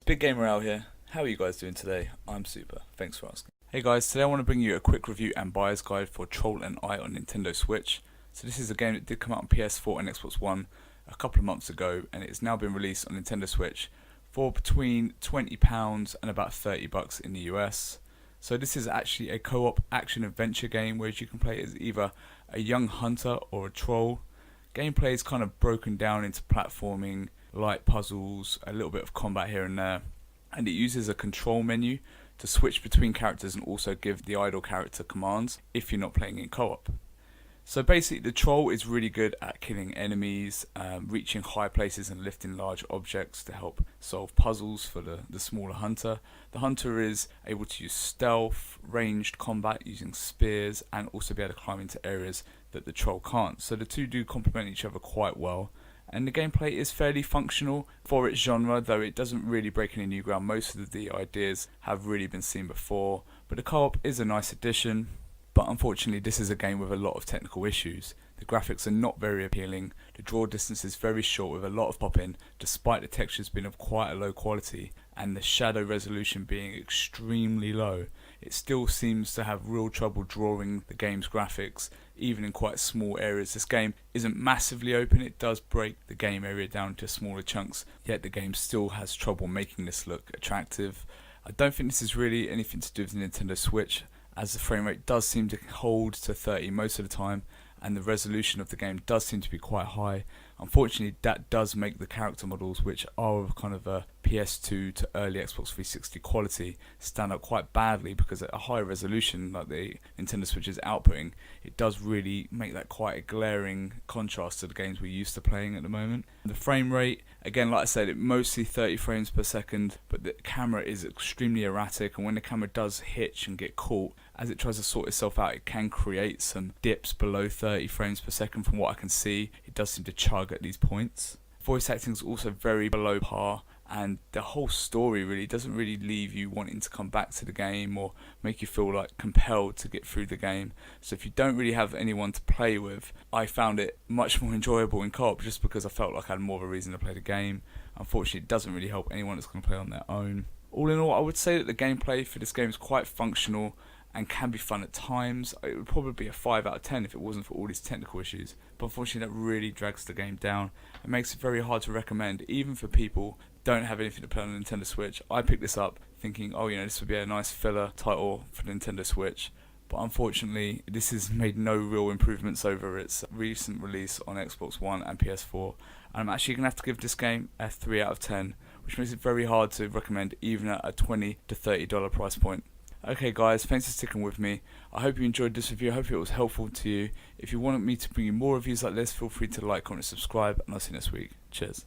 Big Gamer out here. How are you guys doing today? I'm super. Thanks for asking. Hey guys, today I want to bring you a quick review and buyer's guide for Troll and I on Nintendo Switch. So this is a game that did come out on PS4 and Xbox One a couple of months ago, and it's now been released on Nintendo Switch for between £20 and about $30 in the US. So this is actually a co-op action adventure game where you can play as either a young hunter or a troll. Gameplay is kind of broken down into platforming, light puzzles, a little bit of combat here and there, and it uses a control menu to switch between characters and also give the idle character commands if you're not playing in co-op. So basically the troll is really good at killing enemies, reaching high places and lifting large objects to help solve puzzles for the smaller hunter. The hunter is able to use stealth, ranged combat using spears, and also be able to climb into areas that the troll can't. So the two do complement each other quite well. And the gameplay is fairly functional for its genre, though it doesn't really break any new ground. Most of the ideas have really been seen before, but the co-op is a nice addition. But unfortunately this is a game with a lot of technical issues. The graphics are not very appealing, the draw distance is very short with a lot of pop-in despite the textures being of quite a low quality and the shadow resolution being extremely low. It still seems to have real trouble drawing the game's graphics even in quite small areas. This game isn't massively open, it does break the game area down into smaller chunks, yet the game still has trouble making this look attractive. I don't think this is really anything to do with the Nintendo Switch, as the frame rate does seem to hold to 30 most of the time and the resolution of the game does seem to be quite high. Unfortunately that does make the character models, which are of kind of a PS2 to early Xbox 360 quality, stand out quite badly, because at a high resolution like the Nintendo Switch is outputting, it does really make that quite a glaring contrast to the games we're used to playing at the moment. The frame rate, again like I said, it mostly 30 frames per second, but the camera is extremely erratic, and when the camera does hitch and get caught, as it tries to sort itself out, it can create some dips below 30 frames per second. From what I can see, it does seem to chug at these points. Voice acting is also very below par, and the whole story really doesn't really leave you wanting to come back to the game or make you feel like compelled to get through the game. So if you don't really have anyone to play with, I found it much more enjoyable in co-op just because I felt like I had more of a reason to play the game. Unfortunately it doesn't really help anyone that's going to play on their own. All in all, I would say that the gameplay for this game is quite functional and can be fun at times. It would probably be a 5 out of 10 if it wasn't for all these technical issues, but unfortunately that really drags the game down and makes it very hard to recommend, even for people who don't have anything to play on the Nintendo Switch. I picked this up thinking, oh, this would be a nice filler title for the Nintendo Switch, but unfortunately this has made no real improvements over its recent release on Xbox One and PS4, and I'm actually going to have to give this game a 3 out of 10, which makes it very hard to recommend even at a $20 to $30 price point. Okay guys, thanks for sticking with me. I hope you enjoyed this review, I hope it was helpful to you. If you want me to bring you more reviews like this, feel free to like, comment and subscribe, and I'll see you next week. Cheers.